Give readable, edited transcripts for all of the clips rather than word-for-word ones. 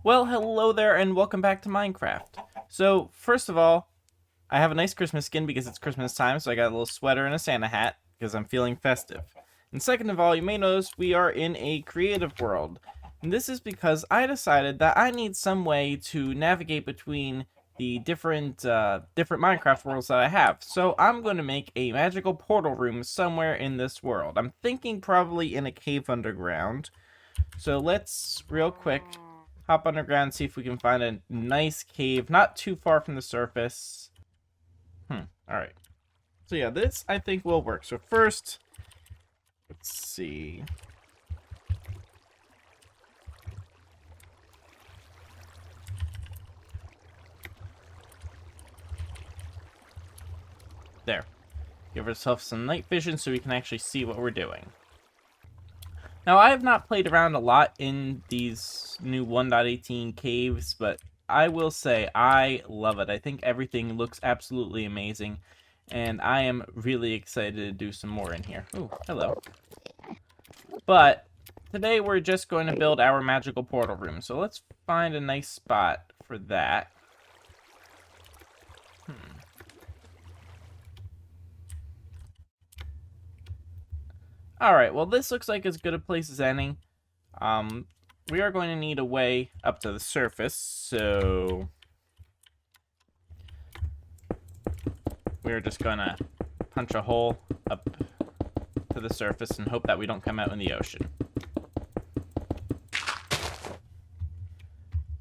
Well, hello there and welcome back to Minecraft. So, first of all, I have a nice Christmas skin because it's Christmas time, so I got a little sweater and a Santa hat because I'm feeling festive. And second of all, you may notice we are in a creative world. And this is because I decided that I need some way to navigate between the different Minecraft worlds that I have. So I'm going to make a magical portal room somewhere in this world. I'm thinking probably in a cave underground. So let's, real quick, hop underground and see if we can find a nice cave not too far from the surface. Alright. So yeah, this I think will work. So first, let's see. There. Give ourselves some night vision so we can actually see what we're doing. Now, I have not played around a lot in these new 1.18 caves, but I will say I love it. I think everything looks absolutely amazing, and I am really excited to do some more in here. Ooh, hello. But today we're just going to build our magical portal room, so let's find a nice spot for that. Alright, well this looks like as good a place as any. We are going to need a way up to the surface, so we're just gonna punch a hole up to the surface and hope that we don't come out in the ocean.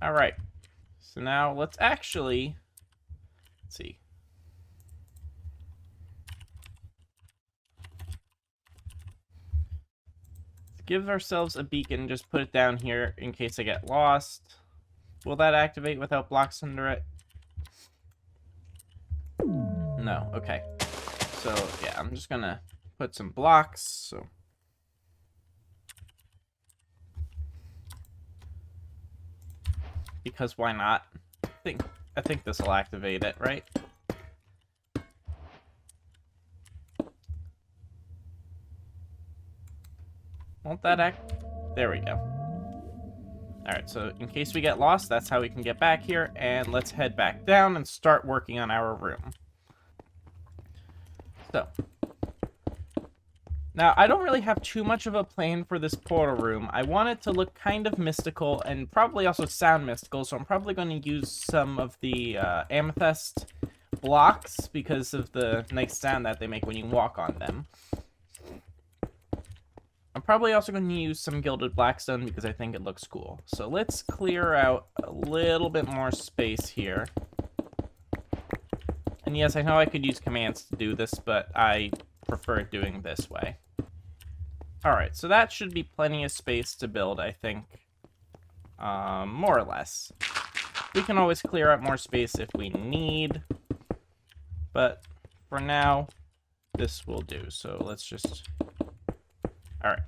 Alright, so now let's actually, let's see. Give ourselves a beacon, just put it down here in case I get lost. Will that activate without blocks under it? No, okay. So, yeah, I'm just gonna put some blocks, so... Because why not? I think this will activate it, right? Won't that act? There we go. Alright, so in case we get lost, that's how we can get back here, and let's head back down and start working on our room. So, now I don't really have too much of a plan for this portal room. I want it to look kind of mystical and probably also sound mystical, so I'm probably going to use some of the amethyst blocks because of the nice sound that they make when you walk on them. I'm probably also going to use some gilded blackstone because I think it looks cool. So let's clear out a little bit more space here. And yes, I know I could use commands to do this, but I prefer doing this way. Alright, so that should be plenty of space to build, I think. More or less. We can always clear out more space if we need. But for now, this will do. So let's just... Alright,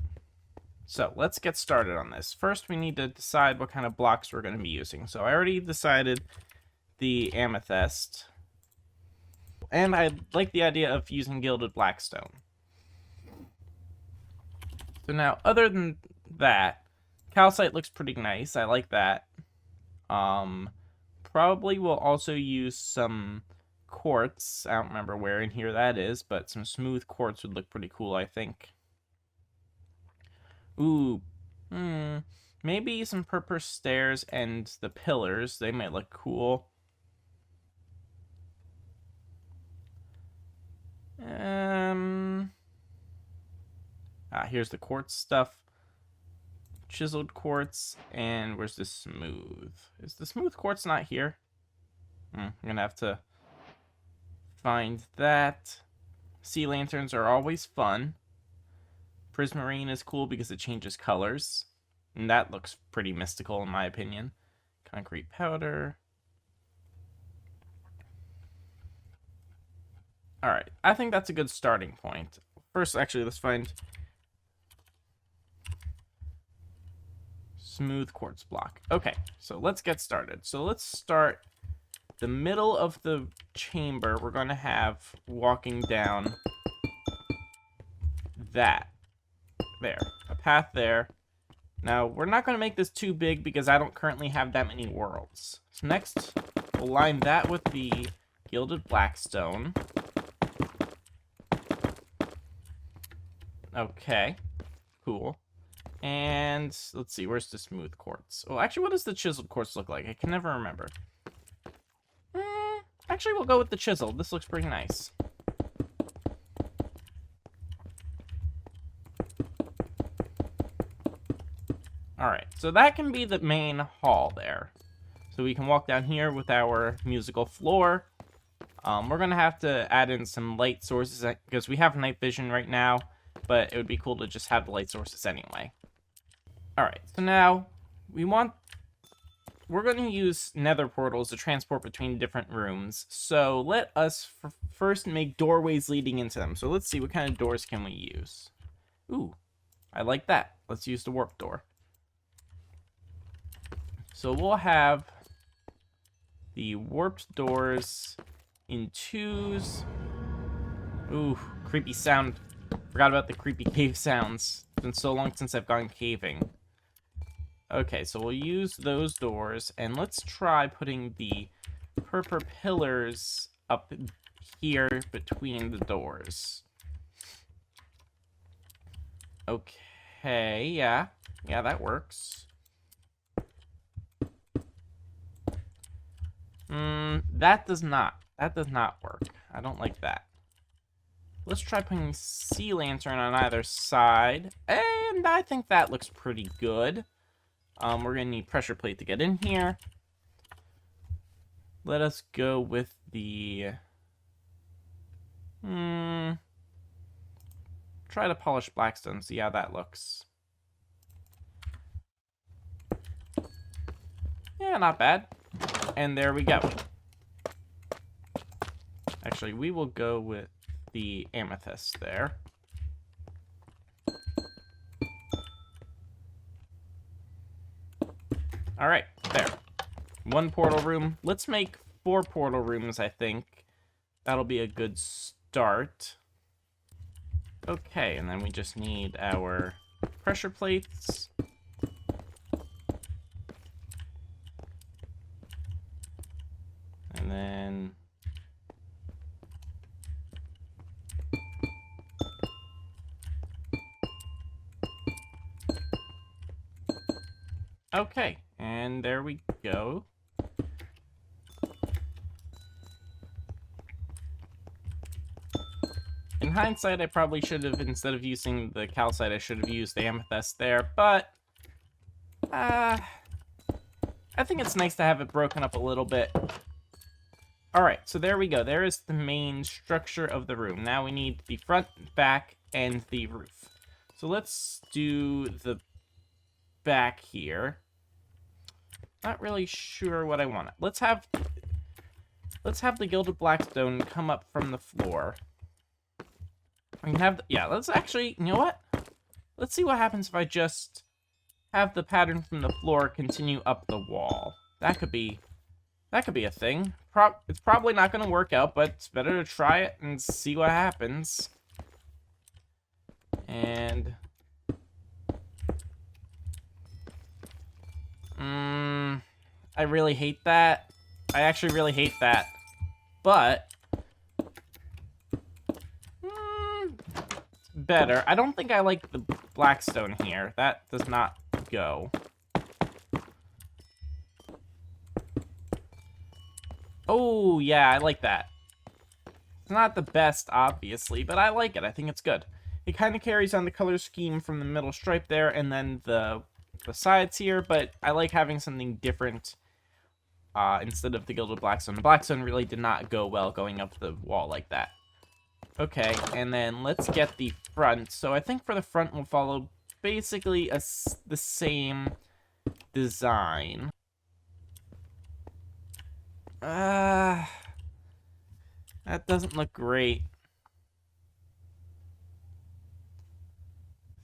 so let's get started on this. First, we need to decide what kind of blocks we're going to be using. So I already decided the amethyst. And I like the idea of using gilded blackstone. So now, other than that, calcite looks pretty nice. I like that. Probably will also use some quartz. I don't remember where in here that is, but some smooth quartz would look pretty cool, I think. Ooh, maybe some purple stairs and the pillars. They might look cool. Here's the quartz stuff. Chiseled quartz, and where's the smooth? Is the smooth quartz not here? I'm gonna have to find that. Sea lanterns are always fun. Prismarine is cool because it changes colors. And that looks pretty mystical in my opinion. Concrete powder. Alright, I think that's a good starting point. First, actually, let's find smooth quartz block. Okay, so let's get started. So let's start the middle of the chamber. We're going to have walking down that. There. A path there. Now, we're not going to make this too big because I don't currently have that many worlds. So next, we'll line that with the Gilded Blackstone. Okay, cool. And let's see, where's the smooth quartz? Oh, actually, what does the chiseled quartz look like? I can never remember. Actually, we'll go with the chiseled. This looks pretty nice. Alright, so that can be the main hall there. So we can walk down here with our musical floor. We're going to have to add in some light sources because we have night vision right now, but it would be cool to just have the light sources anyway. Alright, so now we're going to use nether portals to transport between different rooms. So let us first make doorways leading into them. So let's see, what kind of doors can we use? Ooh, I like that. Let's use the warp door. So we'll have the warped doors in 2s. Ooh, creepy sound. Forgot about the creepy cave sounds. It's been so long since I've gone caving. Okay, so we'll use those doors, and let's try putting the purple pillars up here between the doors. Okay, yeah, that works. That does not work. I don't like that. Let's try putting sea lantern on either side, and I think that looks pretty good. We're gonna need pressure plate to get in here. Let us go with the... try to polish blackstone, see how that looks. Yeah, not bad. And there we go. Actually, we will go with the amethyst there. Alright, there. 1 portal room. Let's make 4 portal rooms, I think. That'll be a good start. Okay, and then we just need our pressure plates. And then... okay, and there we go. In hindsight, I probably should have, instead of using the calcite, I should have used the amethyst there, but... I think it's nice to have it broken up a little bit. Alright, so there we go. There is the main structure of the room. Now we need the front, back, and the roof. So let's do the back here. Not really sure what I want. Let's have the Gilded Blackstone come up from the floor. We can have let's actually, you know what? Let's see what happens if I just have the pattern from the floor continue up the wall. That could be a thing. It's probably not going to work out, but it's better to try it and see what happens. And I really hate that. I actually really hate that. But better. I don't think I like the Blackstone here. That does not go. Oh, yeah, I like that. It's not the best, obviously, but I like it. I think it's good. It kind of carries on the color scheme from the middle stripe there, and then the sides here, but I like having something different instead of the Gilded Blackstone. The Blackstone really did not go well going up the wall like that. Okay, and then let's get the front. So I think for the front, we'll follow basically the same design. That doesn't look great.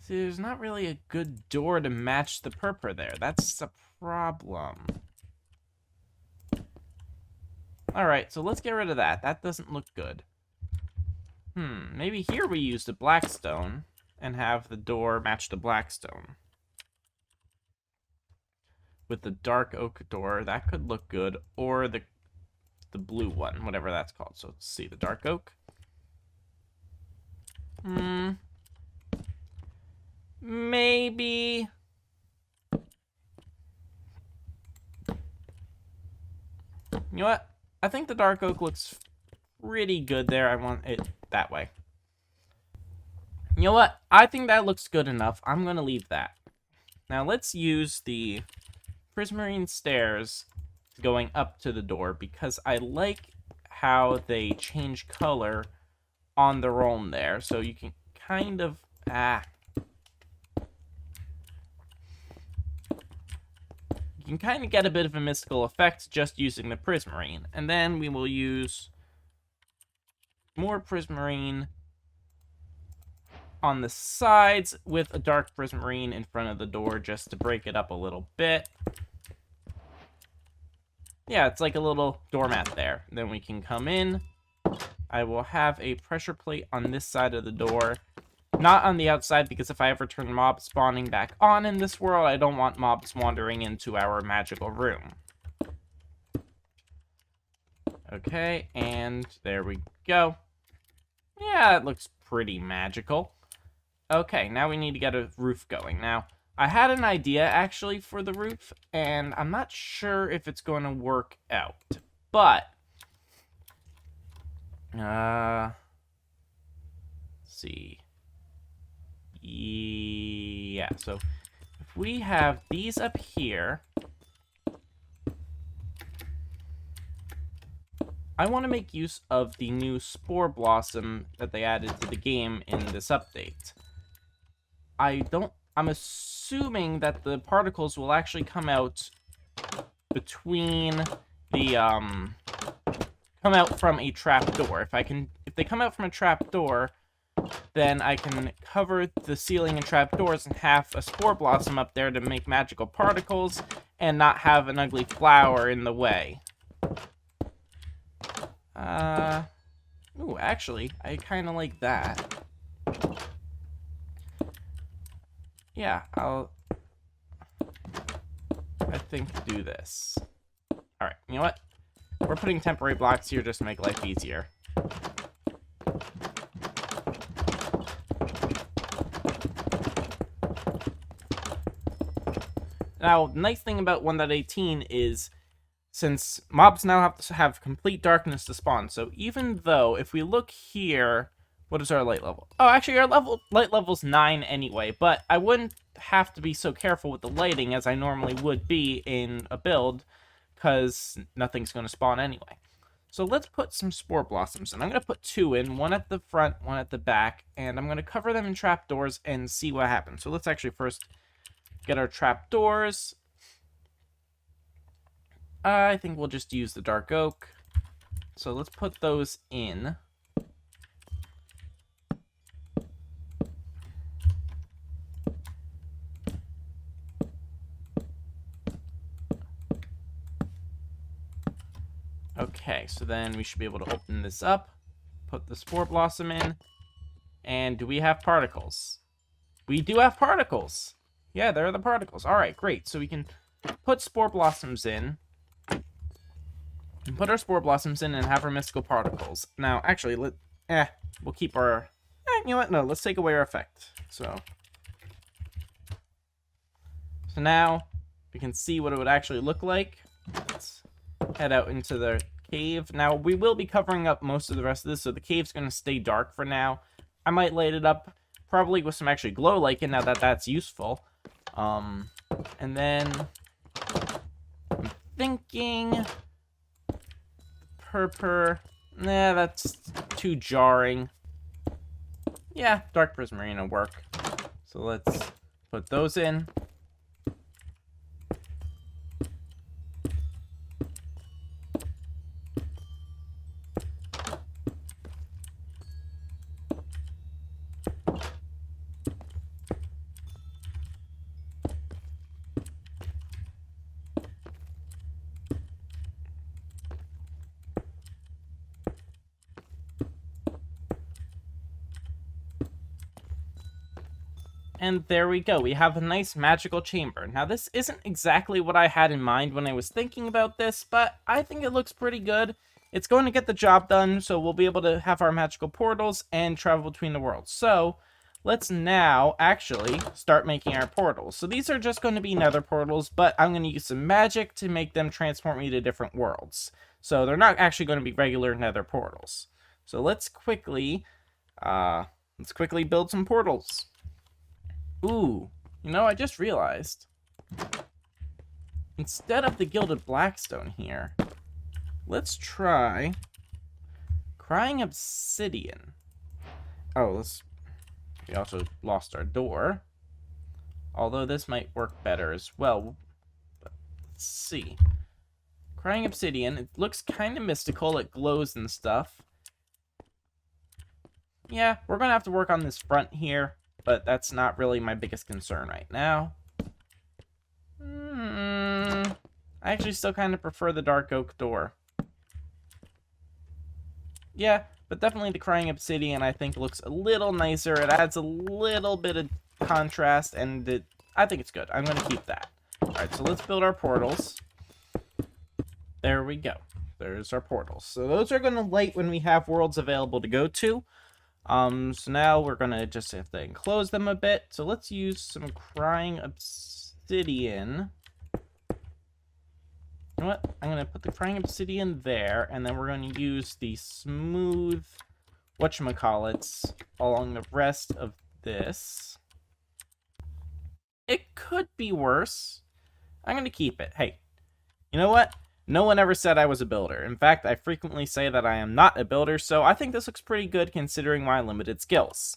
See, there's not really a good door to match the purple there. That's a problem. Alright, so let's get rid of that. That doesn't look good. Maybe here we use the Blackstone and have the door match the Blackstone. with the dark oak door. That could look good. Or the blue one, whatever that's called. So let's see, the dark oak. Maybe. You know what? I think the dark oak looks pretty good there. I want it that way. You know what? I think that looks good enough. I'm going to leave that. Now let's use the Prismarine stairs going up to the door because I like how they change color on their own there. So you can kind of... You can kind of get a bit of a mystical effect just using the Prismarine. And then we will use more Prismarine on the sides with a dark Prismarine in front of the door just to break it up a little bit. Yeah, it's like a little doormat there. Then we can come in. I will have a pressure plate on this side of the door. Not on the outside, because if I ever turn mob spawning back on in this world, I don't want mobs wandering into our magical room. Okay, and there we go. Yeah, it looks pretty magical. Okay, now we need to get a roof going. Now, I had an idea, actually, for the roof, and I'm not sure if it's going to work out. But, let's see. Yeah, so if we have these up here, I want to make use of the new Spore Blossom that they added to the game in this update. I'm assuming that the particles will actually come out between the, come out from a trapdoor. If they come out from a trapdoor, then I can cover the ceiling and trapdoors and have a Spore Blossom up there to make magical particles and not have an ugly flower in the way. Ooh, actually, I kind of like that. Yeah, I think do this. Alright, you know what? We're putting temporary blocks here just to make life easier. Now, the nice thing about 1.18 is, since mobs now have to have complete darkness to spawn, so even though, if we look here, what is our light level? Oh, actually, our light level's 9 anyway, but I wouldn't have to be so careful with the lighting as I normally would be in a build, because nothing's going to spawn anyway. So let's put some Spore Blossoms in. I'm going to put 2 in, one at the front, one at the back, and I'm going to cover them in trapdoors and see what happens. So let's actually first get our trapdoors. I think we'll just use the dark oak. So let's put those in. Okay, so then we should be able to open this up, put the Spore Blossom in, and do we have particles? We do have particles! Yeah, there are the particles. Alright, great. So we can put Spore Blossoms in, and put our Spore Blossoms in and have our mystical particles. Now, actually, we'll keep our... you know what? No, let's take away our effect. So now we can see what it would actually look like. Let's head out into the cave. Now, we will be covering up most of the rest of this, so the cave's going to stay dark for now. I might light it up, probably with some actually glow lichen, now that that's useful. And then I'm thinking purple. Nah, that's too jarring. Yeah, dark Prismarine will work. So let's put those in. And there we go. We have a nice magical chamber. Now, this isn't exactly what I had in mind when I was thinking about this, but I think it looks pretty good. It's going to get the job done, so we'll be able to have our magical portals and travel between the worlds. So, let's now actually start making our portals. So these are just going to be nether portals, but I'm going to use some magic to make them transport me to different worlds. So they're not actually going to be regular nether portals. So let's quickly build some portals. Ooh, you know, I just realized, instead of the gilded blackstone here, let's try crying obsidian. Oh, we also lost our door. Although this might work better as well. Let's see. Crying obsidian, it looks kind of mystical, it glows and stuff. Yeah, we're gonna have to work on this front here, but that's not really my biggest concern right now. I actually still kind of prefer the dark oak door. Yeah, but definitely the crying obsidian I think looks a little nicer. It adds a little bit of contrast, and I think it's good. I'm going to keep that. Alright, so let's build our portals. There we go. There's our portals. So those are going to light when we have worlds available to go to. So now we're going to just have to enclose them a bit. So let's use some crying obsidian. You know what? I'm going to put the crying obsidian there, and then we're going to use the smooth whatchamacallits along the rest of this. It could be worse. I'm going to keep it. Hey, you know what? No one ever said I was a builder. In fact, I frequently say that I am not a builder, so I think this looks pretty good considering my limited skills.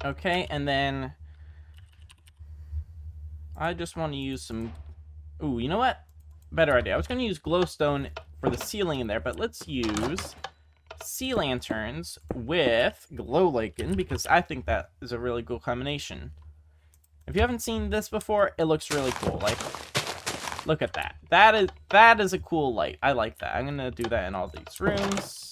Okay, and then I just want to use some... Ooh, you know what? Better idea. I was going to use glowstone for the ceiling in there, but let's use sea lanterns with glow lichen, because I think that is a really cool combination. If you haven't seen this before, it looks really cool. Like, look at that. That is a cool light. I like that. I'm going to do that in all these rooms.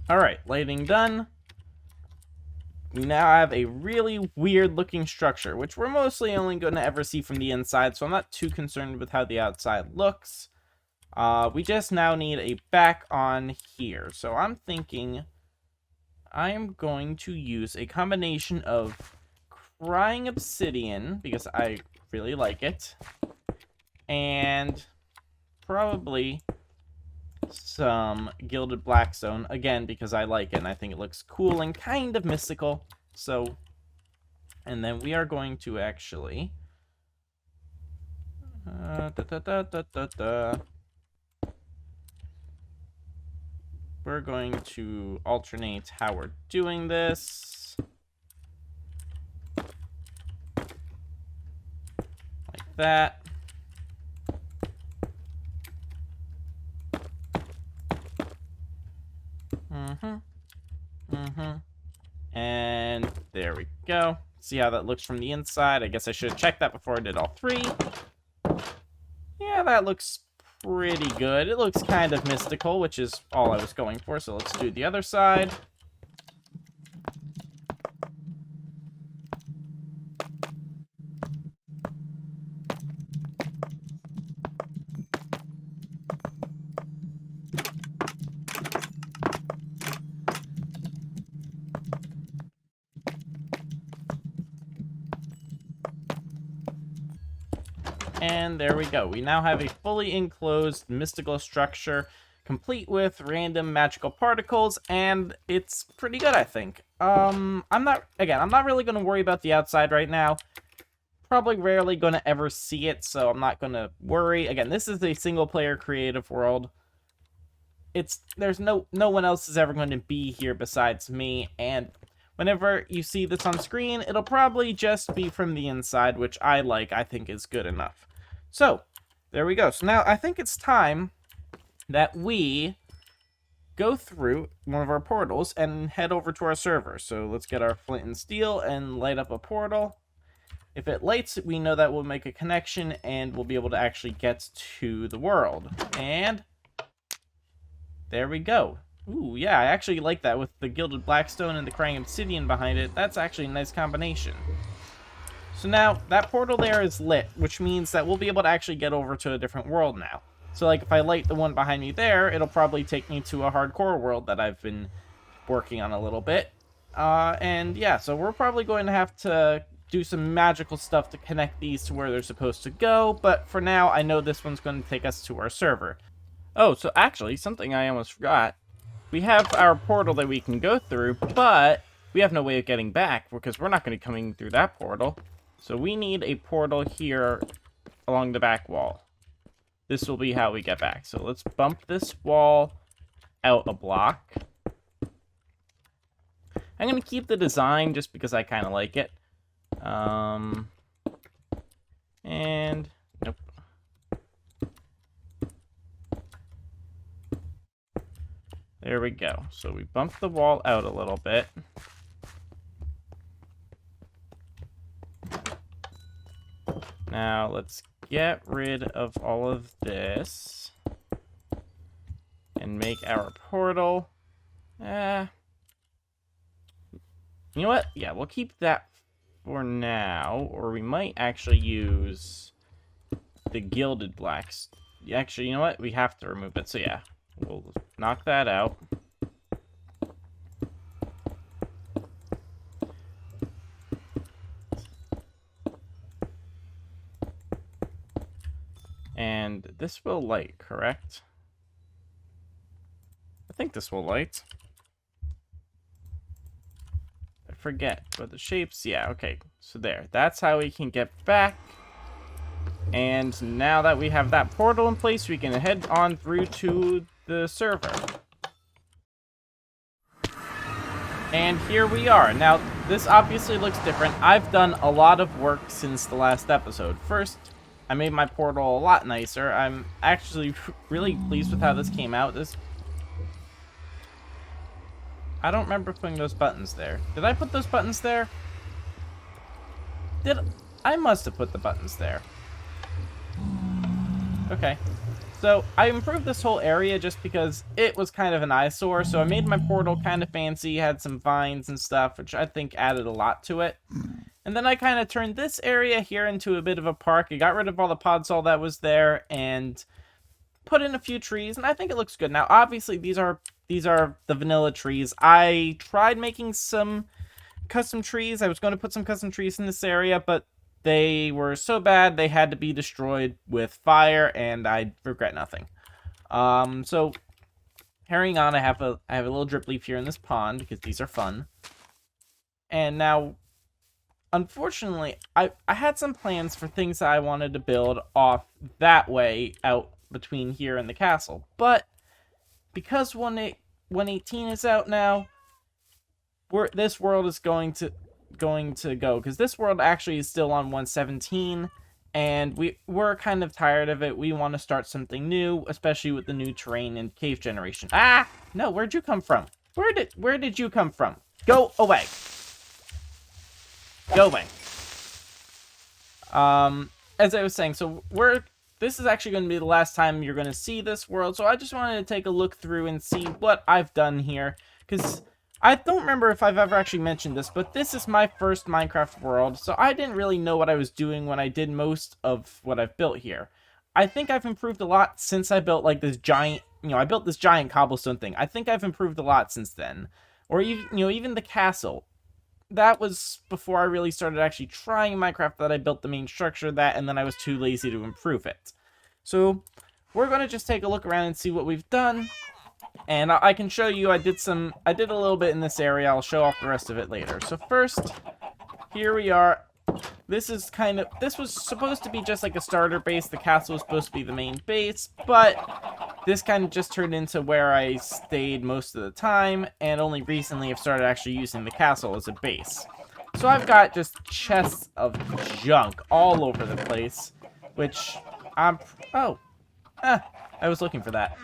Alright, lighting done. We now have a really weird looking structure, which we're mostly only going to ever see from the inside, so I'm not too concerned with how the outside looks. We just now need a back on here. So I'm thinking I'm going to use a combination of crying obsidian, because I really like it, and probably some gilded blackstone, again because I like it and I think it looks cool and kind of mystical. So, and then we are going to actually we're going to alternate how we're doing this, like that. And there we go. See how that looks from the inside? I guess I should have checked that before I did all three. Yeah, that looks pretty good. It looks kind of mystical, which is all I was going for. So let's do the other side. And there we go. We now have a fully enclosed mystical structure, complete with random magical particles, and it's pretty good, I think. I'm not really going to worry about the outside right now. probably rarely going to ever see it, so I'm not going to worry. Again, this is a single-player creative world. There's no one else is ever going to be here besides me, and whenever you see this on screen, it'll probably just be from the inside, which I think is good enough. So, there we go. So now I think it's time that we go through one of our portals and head over to our server. So let's get our flint and steel and light up a portal. If it lights, we know that we'll make a connection and we'll be able to actually get to the world. And there we go. Ooh, yeah, I actually like that with the Gilded Blackstone and the Crying Obsidian behind it. That's actually a nice combination. So now, that portal there is lit, which means that we'll be able to actually get over to a different world now. So, like, if I light the one behind me there, it'll probably take me to a hardcore world that I've been working on a little bit. And yeah, so we're probably going to have to do some magical stuff to connect these to where they're supposed to go, but for now, I know this one's going to take us to our server. Oh, so actually, something I almost forgot. We have our portal that we can go through, but we have no way of getting back, because we're not going to be coming through that portal. So we need a portal here along the back wall. This will be how we get back. So let's bump this wall out a block. I'm going to keep the design just because I kind of like it. And nope. There we go. So we bump the wall out a little bit. Now let's get rid of all of this and make our portal. You know what? Yeah, we'll keep that for now, or we might actually use the Gilded Blacks. Actually, you know what? We have to remove it, so yeah. We'll knock that out. And this will light, correct? I think this will light. I forget, but the shapes, yeah, okay. So there, that's how we can get back. And now that we have that portal in place, we can head on through to the server. And here we are. Now, this obviously looks different. I've done a lot of work since the last episode. First, I made my portal a lot nicer. I'm actually really pleased with how this came out. I don't remember putting those buttons there. Did I put those buttons there? I must have put the buttons there. Okay. So, I improved this whole area just because it was kind of an eyesore, so I made my portal kind of fancy, had some vines and stuff, which I think added a lot to it. And then I kind of turned this area here into a bit of a park. I got rid of all the podzol that was there and put in a few trees, and I think it looks good. Now, obviously, these are the vanilla trees. I tried making some custom trees. I was going to put some custom trees in this area, but they were so bad they had to be destroyed with fire, and I regret nothing. So carrying on, I have a little drip leaf here in this pond because these are fun. And now, unfortunately, I had some plans for things that I wanted to build off that way out between here and the castle, but because 118 is out now, this world is going to go, because this world actually is still on 117, and we're kind of tired of it. We want to start something new, especially with the new terrain and cave generation. Ah! No, where'd you come from? Where did you come from? Go away. Go away. As I was saying, so this is actually going to be the last time you're going to see this world, so I just wanted to take a look through and see what I've done here, because I don't remember if I've ever actually mentioned this, but this is my first Minecraft world, so I didn't really know what I was doing when I did most of what I've built here. I think I've improved a lot since I built, like, this giant, I built this giant cobblestone thing. I think I've improved a lot since then. Or, even the castle. That was before I really started actually trying Minecraft, that I built the main structure of that, and then I was too lazy to improve it. So, we're going to just take a look around and see what we've done. And I can show you, I did a little bit in this area. I'll show off the rest of it later. So first, here we are this is kind of, this was supposed to be just like a starter base. The castle was supposed to be the main base, but this kind of just turned into where I stayed most of the time, and only recently I've started actually using the castle as a base. So I've got just chests of junk all over the place, which I'm, I was looking for that.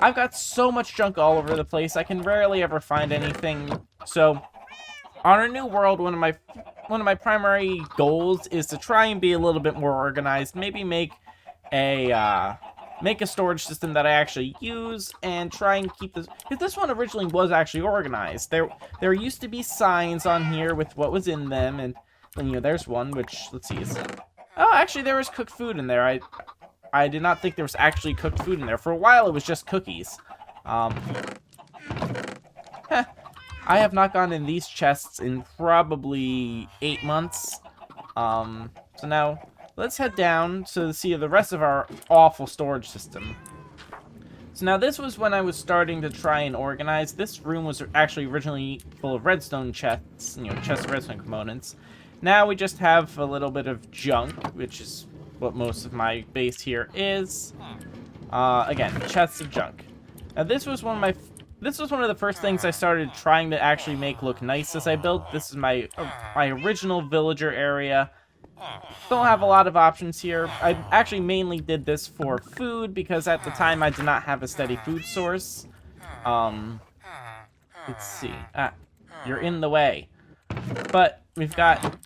I've got so much junk all over the place, I can rarely ever find anything. So, on our new world, one of my primary goals is to try and be a little bit more organized. Maybe make a storage system that I actually use, and try and keep this, because this one originally was actually organized. There used to be signs on here with what was in them, and you know, there's one which, let's see, oh, actually there was cooked food in there. I did not think there was actually cooked food in there. For a while, it was just cookies. I have not gone in these chests in probably 8 months. So now, let's head down to see the rest of our awful storage system. So now, this was when I was starting to try and organize. This room was actually originally full of redstone chests, you know, chests of redstone components. Now we just have a little bit of junk, which is what most of my base here is. Again, chests of junk. Now this was one of the first things I started trying to actually make look nice as I built. This is my original villager area. Don't have a lot of options here. I actually mainly did this for food because at the time I did not have a steady food source. Let's see. You're in the way. But we've got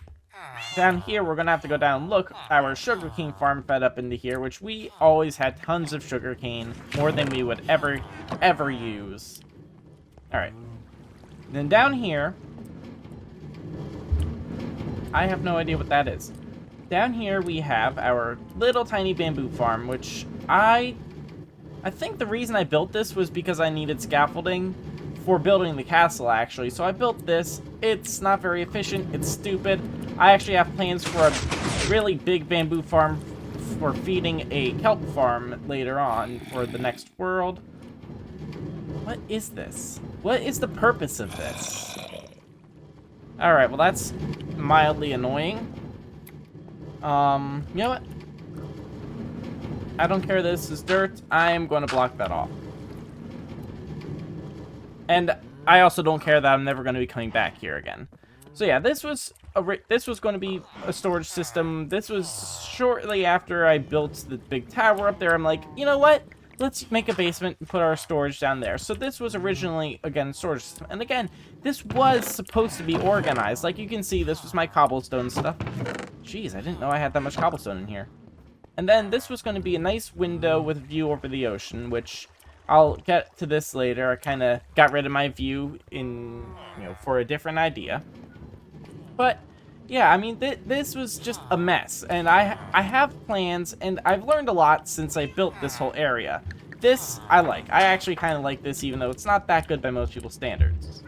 down here, we're gonna have to go down and look. Our sugarcane farm fed up into here, which we always had tons of sugarcane, more than we would ever use. Alright. Then down here, I have no idea what that is. Down here we have our little tiny bamboo farm, which I think the reason I built this was because I needed scaffolding for building the castle, actually. So I built this. It's not very efficient. It's stupid. I actually have plans for a really big bamboo farm for feeding a kelp farm later on for the next world. What is this? What is the purpose of this? Alright, well that's mildly annoying. You know what? I don't care this is dirt. I am going to block that off. And I also don't care that I'm never going to be coming back here again. So yeah, this was going to be a storage system. This was shortly after I built the big tower up there. I'm like, you know what? Let's make a basement and put our storage down there. So this was originally, again, storage system. And again, this was supposed to be organized. Like you can see, this was my cobblestone stuff. Jeez, I didn't know I had that much cobblestone in here. And then this was going to be a nice window with view over the ocean, which I'll get to this later. I kind of got rid of my view for a different idea. But yeah, I mean, this was just a mess, and I have plans, and I've learned a lot since I built this whole area. This I like. I actually kind of like this, even though it's not that good by most people's standards.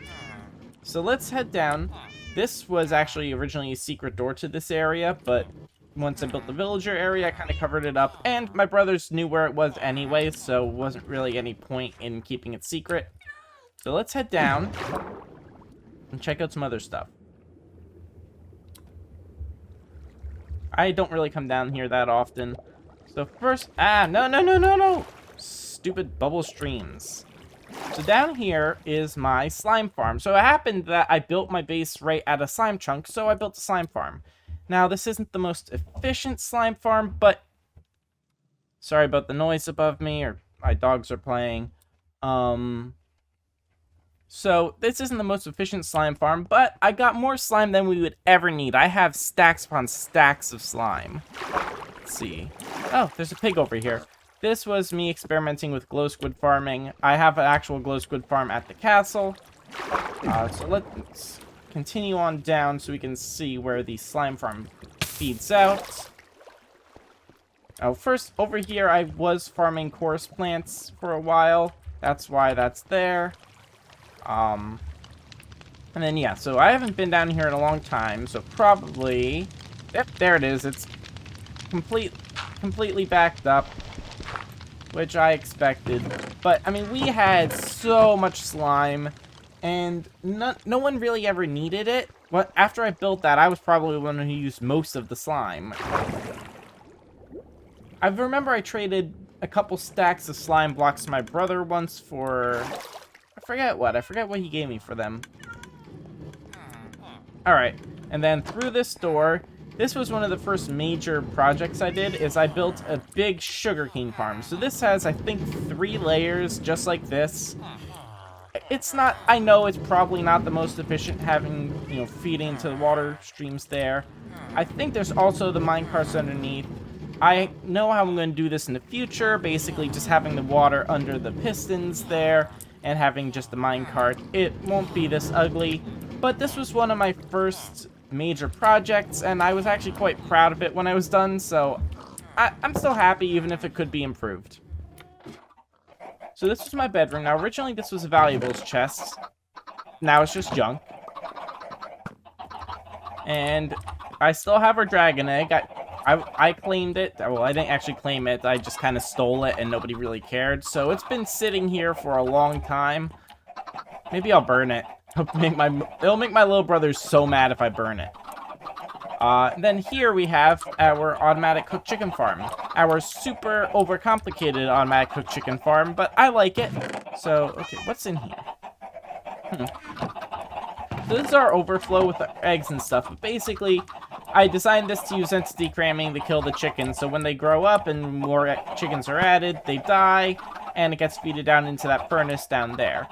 So let's head down. This was actually originally a secret door to this area, but once I built the villager area, I kind of covered it up, and my brothers knew where it was anyway, so it wasn't really any point in keeping it secret. So let's head down and check out some other stuff. I don't really come down here that often. So first, no. Stupid bubble streams. So down here is my slime farm. So it happened that I built my base right at a slime chunk, so I built a slime farm. Now, this isn't the most efficient slime farm, but sorry about the noise above me, or my dogs are playing. So this isn't the most efficient slime farm, but I got more slime than we would ever need. I have stacks upon stacks of slime. Let's see. Oh, there's a pig over here. This was me experimenting with glow squid farming. I have an actual glow squid farm at the castle. So let's continue on down so we can see where the slime farm feeds out. Oh, first, over here, I was farming chorus plants for a while. That's why that's there. And then, yeah, so I haven't been down here in a long time, so probably... Yep, there it is. It's completely backed up, which I expected. But, I mean, we had so much slime, and no one really ever needed it, after I built that, I was probably the one who used most of the slime. I remember I traded a couple stacks of slime blocks to my brother once for... I forget what he gave me for them. Alright, and then through this door, this was one of the first major projects I did, is I built a big sugarcane farm. So this has, I think, 3 layers, just like this. It's not, I know it's probably not the most efficient having, you know, feeding into the water streams there. I think there's also the minecarts underneath. I know how I'm going to do this in the future, basically just having the water under the pistons there and having just the minecart. It won't be this ugly, but this was one of my first major projects, and I was actually quite proud of it when I was done, so I'm still happy even if it could be improved. So this was my bedroom. Now, originally this was a valuables chest. Now it's just junk. And I still have our dragon egg. I claimed it. Well, I didn't actually claim it. I just kind of stole it and nobody really cared. So it's been sitting here for a long time. Maybe I'll burn it. It'll make my little brother so mad if I burn it. Then here we have our automatic cooked chicken farm. Our super overcomplicated automatic cooked chicken farm, but I like it. So, okay, what's in here? So this is our overflow with the eggs and stuff, but basically, I designed this to use entity cramming to kill the chickens, so when they grow up and more chickens are added, they die, and it gets feeded down into that furnace down there.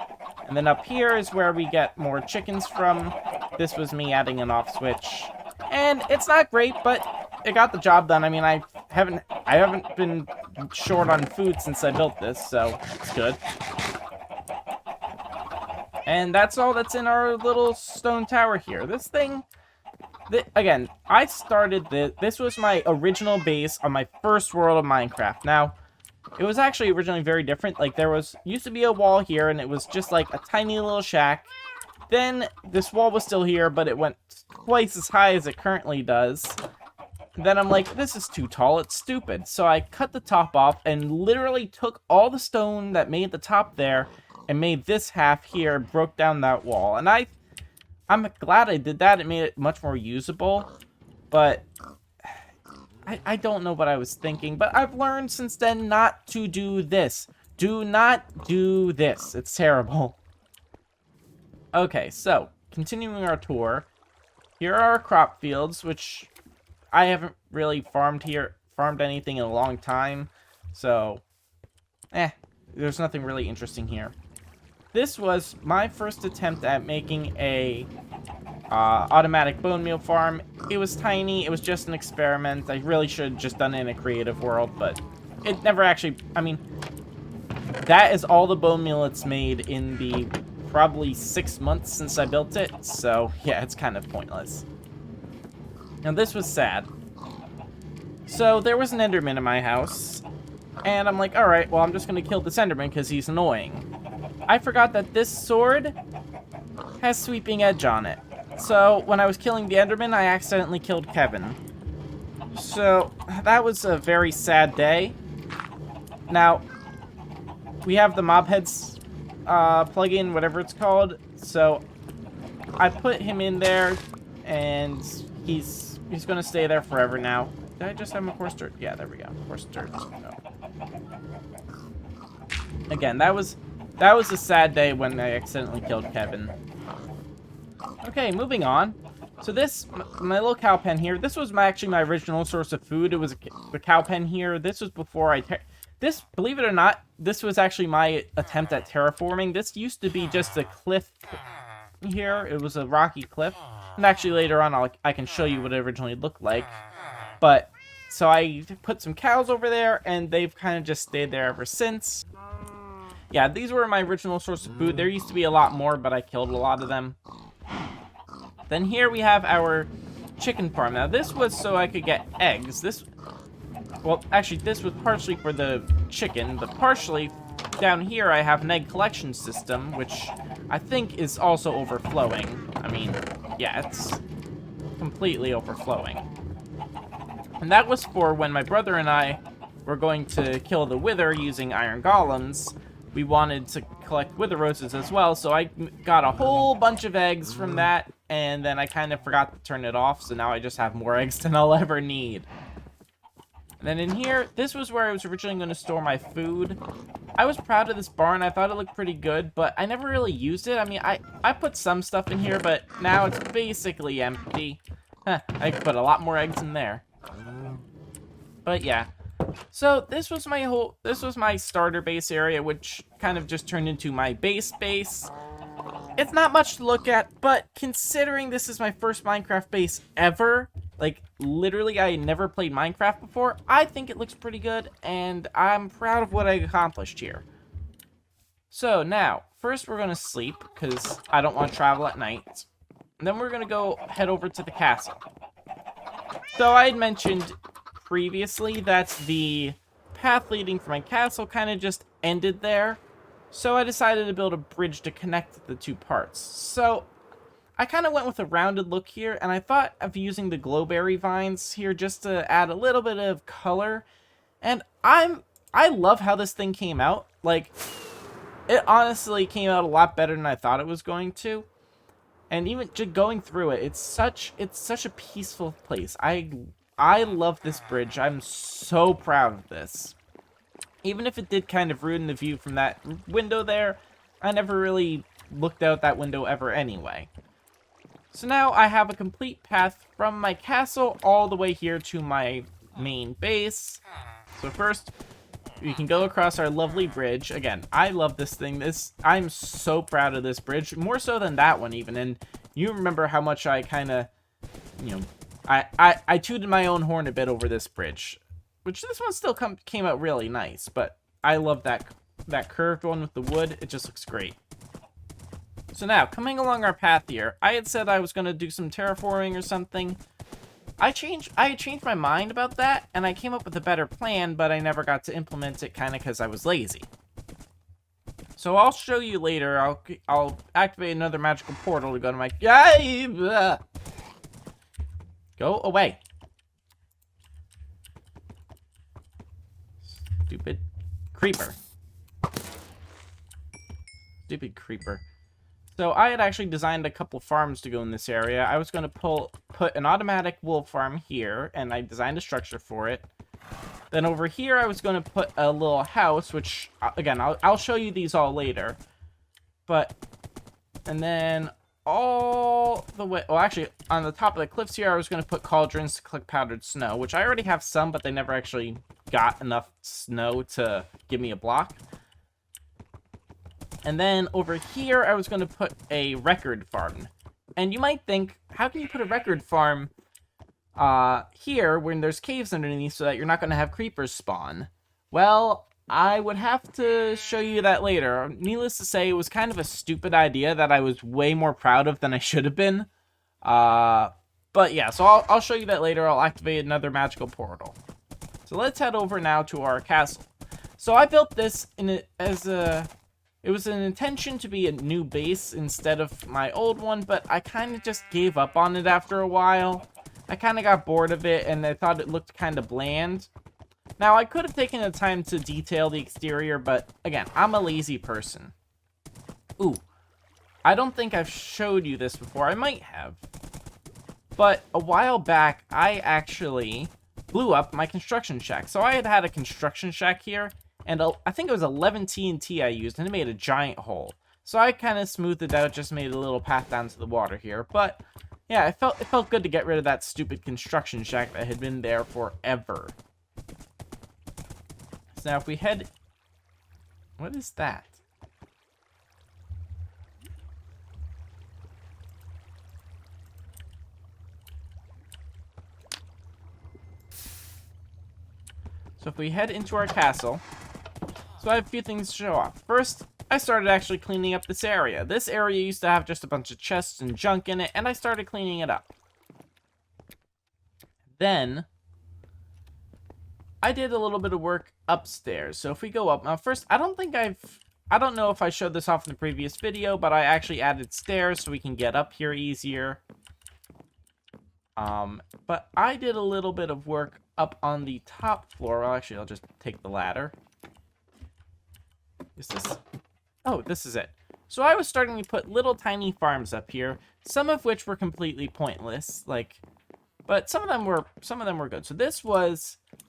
And then up here is where we get more chickens from. This was me adding an off switch. And it's not great, but it got the job done. I mean, I haven't been short on food since I built this, so it's good. And that's all that's in our little stone tower here. This thing, again, I started this. This was my original base on my first world of Minecraft. Now, it was actually originally very different. Like, there used to be a wall here, and it was just like a tiny little shack. Then this wall was still here, but it went twice as high as it currently does. Then I'm like, this is too tall, it's stupid. So I cut the top off and literally took all the stone that made the top there and made this half here, broke down that wall. And I'm glad I did that. It made it much more usable. But I don't know what I was thinking. But I've learned since then not to do this. Do not do this. It's terrible. Okay, so continuing our tour. Here are our crop fields, which I haven't really farmed anything in a long time. So, there's nothing really interesting here. This was my first attempt at making a automatic bone meal farm. It was tiny. It was just an experiment. I really should have just done it in a creative world, but it never actually... I mean, that is all the bone meal it's made in the probably 6 months since I built it. So, yeah, it's kind of pointless. Now, this was sad. So, there was an Enderman in my house. And I'm like, alright, well, I'm just going to kill this Enderman because he's annoying. I forgot that this sword has sweeping edge on it. So, when I was killing the Enderman, I accidentally killed Kevin. So, that was a very sad day. Now, we have the mob heads plugin, whatever it's called. So, I put him in there, and he's going to stay there forever now. Did I just have him a coarse dirt? Yeah, there we go. Coarse dirt. No. Again, that was a sad day when I accidentally killed Kevin. Okay, moving on. So this, my little cow pen here, this was actually my original source of food. It was the cow pen here. This was before believe it or not, this was actually my attempt at terraforming. This used to be just a cliff here. It was a rocky cliff. And actually later on, I can show you what it originally looked like. But, so I put some cows over there, and they've kind of just stayed there ever since. Yeah, these were my original source of food. There used to be a lot more, but I killed a lot of them. Then here we have our chicken farm. Now, this was so I could get eggs. Well, actually, this was partially for the chicken, but partially down here I have an egg collection system, which I think is also overflowing. I mean, yeah, it's completely overflowing. And that was for when my brother and I were going to kill the wither using iron golems. We wanted to collect wither roses as well, so I got a whole bunch of eggs from that, and then I kind of forgot to turn it off, so now I just have more eggs than I'll ever need. And then in here, this was where I was originally going to store my food. I was proud of this barn. I thought it looked pretty good, but I never really used it. I mean, I put some stuff in here, but now it's basically empty. Huh, I could put a lot more eggs in there. But yeah. So this was my starter base area, which kind of just turned into my base. It's not much to look at, but considering this is my first Minecraft base ever, like literally I never played Minecraft before, I think it looks pretty good, and I'm proud of what I accomplished here. So now, first we're gonna sleep, because I don't want to travel at night. And then we're gonna go head over to the castle. So I had mentioned previously that the path leading from my castle kind of just ended there, so I decided to build a bridge to connect the two parts. So I kind of went with a rounded look here, and I thought of using the glowberry vines here just to add a little bit of color. And I love how this thing came out. Like, it honestly came out a lot better than I thought it was going to. And even just going through it, it's such a peaceful place. I love this bridge. I'm so proud of this. Even if it did kind of ruin the view from that window there, I never really looked out that window ever anyway. So now I have a complete path from my castle all the way here to my main base. So first, we can go across our lovely bridge. Again, I love this thing. I'm so proud of this bridge, more so than that one even. And you remember how much I kind of, you know, I tooted my own horn a bit over this bridge, which this one still came out really nice. But I love that curved one with the wood. It just looks great. So now, coming along our path here, I had said I was going to do some terraforming or something. I had changed my mind about that, and I came up with a better plan, but I never got to implement it kind of because I was lazy. So I'll show you later. I'll activate another magical portal to go to my... Go away. Stupid creeper. Stupid creeper. So I had actually designed a couple farms to go in this area. I was going to put an automatic wool farm here, and I designed a structure for it. Then over here, I was going to put a little house, which, again, I'll show you these all later. And then all the way... Well, actually, on the top of the cliffs here, I was going to put cauldrons to collect powdered snow, which I already have some, but they never actually got enough snow to give me a block. And then over here, I was going to put a record farm. And you might think, how can you put a record farm here when there's caves underneath so that you're not going to have creepers spawn? Well, I would have to show you that later. Needless to say, it was kind of a stupid idea that I was way more proud of than I should have been. But yeah, so I'll show you that later. I'll activate another magical portal. So let's head over now to our castle. So I built this it was an intention to be a new base instead of my old one, but I kind of just gave up on it after a while. I kind of got bored of it, and I thought it looked kind of bland. Now, I could have taken the time to detail the exterior, but again, I'm a lazy person. Ooh, I don't think I've showed you this before. I might have. But a while back, I actually blew up my construction shack. So I had a construction shack here, and I think it was 11 TNT I used, and it made a giant hole. So I kind of smoothed it out, just made a little path down to the water here. But yeah, it felt good to get rid of that stupid construction shack that had been there forever. So now if we head... What is that? So if we head into our castle... So I have a few things to show off. First, I started actually cleaning up this area. This area used to have just a bunch of chests and junk in it, and I started cleaning it up. Then, I did a little bit of work upstairs. So if we go up, now first, I don't know if I showed this off in the previous video, but I actually added stairs so we can get up here easier. But I did a little bit of work up on the top floor. Well, actually, I'll just take the ladder. Is this... Oh, this is it. So I was starting to put little tiny farms up here, some of which were completely pointless, but some of them were good. So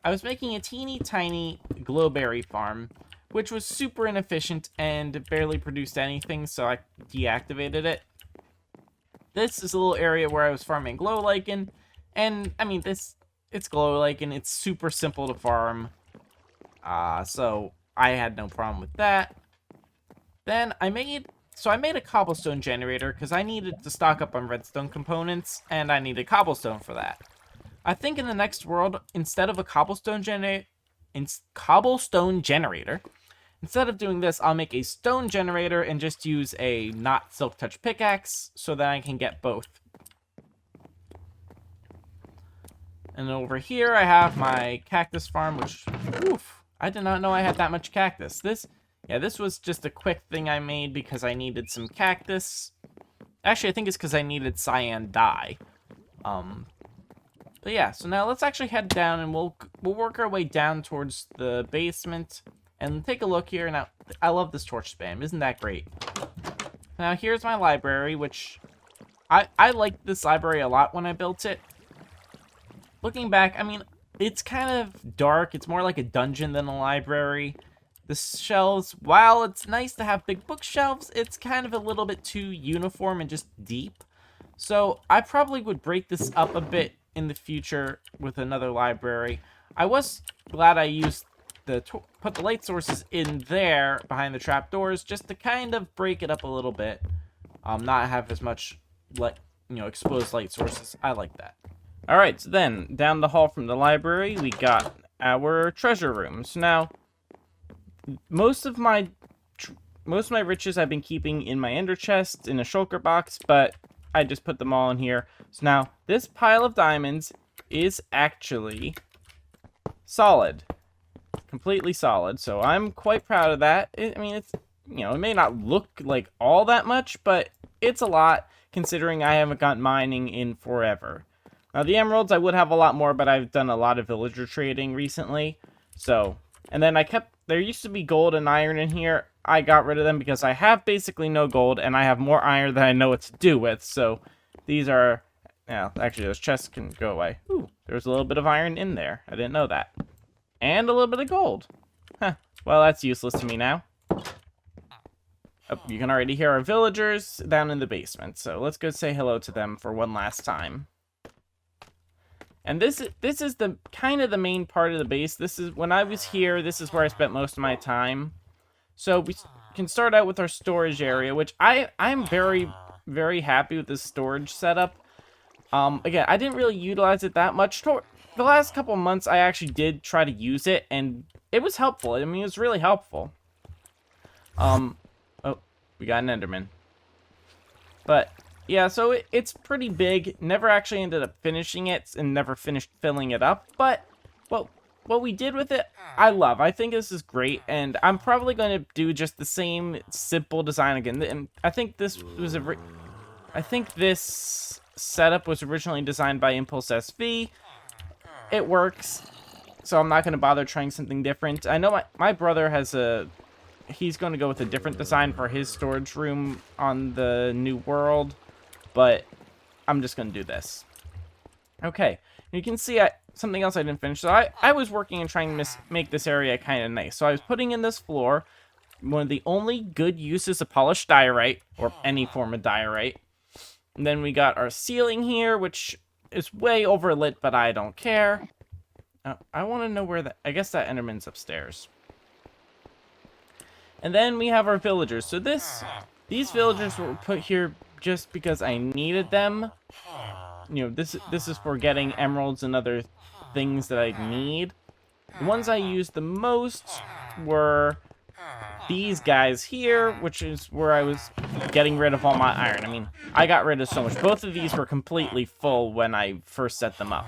I was making a teeny tiny glowberry farm, which was super inefficient and barely produced anything, so I deactivated it. This is a little area where I was farming glow lichen, and I mean it's glow lichen, it's super simple to farm. So I had no problem with that. Then I made a cobblestone generator because I needed to stock up on redstone components, and I needed cobblestone for that. I think in the next world, instead of a cobblestone generator, instead of doing this, I'll make a stone generator and just use a not silk touch pickaxe so that I can get both. And over here, I have my cactus farm, which, oof, I did not know I had that much cactus. This was just a quick thing I made because I needed some cactus. Actually, I think it's because I needed cyan dye. But yeah, so now let's actually head down and we'll work our way down towards the basement and take a look here. Now, I love this torch spam. Isn't that great? Now, here's my library, which I liked this library a lot when I built it. Looking back, I mean, it's kind of dark. It's more like a dungeon than a library. The shelves, while it's nice to have big bookshelves, it's kind of a little bit too uniform and just deep. So I probably would break this up a bit in the future with another library. I was glad I used put the light sources in there behind the trapdoors just to kind of break it up a little bit. Not have as much exposed light sources. I like that. All right, so then down the hall from the library, we got our treasure rooms. Now, most of my riches I've been keeping in my ender chest in a shulker box, but I just put them all in here. So now this pile of diamonds is actually solid, completely solid. So I'm quite proud of that. I mean, it's, it may not look like all that much, but it's a lot considering I haven't gotten mining in forever. Now the emeralds, I would have a lot more, but I've done a lot of villager trading recently. So, and then there used to be gold and iron in here. I got rid of them because I have basically no gold, and I have more iron than I know what to do with. So these are, actually those chests can go away. Ooh, there's a little bit of iron in there. I didn't know that. And a little bit of gold. Huh, well, that's useless to me now. Oh, you can already hear our villagers down in the basement. So let's go say hello to them for one last time. And this is the kind of the main part of the base. This is, when I was here, this is where I spent most of my time. So we can start out with our storage area, which I'm very, very happy with this storage setup. Again, I didn't really utilize it that much. The last couple months, I actually did try to use it, and it was helpful. I mean, it was really helpful. Oh, we got an Enderman. But yeah, so it's pretty big. Never actually ended up finishing it and never finished filling it up. But what we did with it, I love. I think this is great, and I'm probably going to do just the same simple design again. And I think this setup was originally designed by Impulse SV. It works, so I'm not going to bother trying something different. I know my brother has he's going to go with a different design for his storage room on the new world, but I'm just going to do this. Okay, you can see something else I didn't finish. So I was working and trying to make this area kind of nice. So I was putting in this floor, one of the only good uses of polished diorite, or any form of diorite. And then we got our ceiling here, which is way overlit, but I don't care. I want to know where I guess that Enderman's upstairs. And then we have our villagers. So these villagers were put here just because I needed them. This is for getting emeralds and other things that I need. The ones I used the most were these guys here, which is where I was getting rid of all my iron. I mean, I got rid of so much. Both of these were completely full when I first set them up.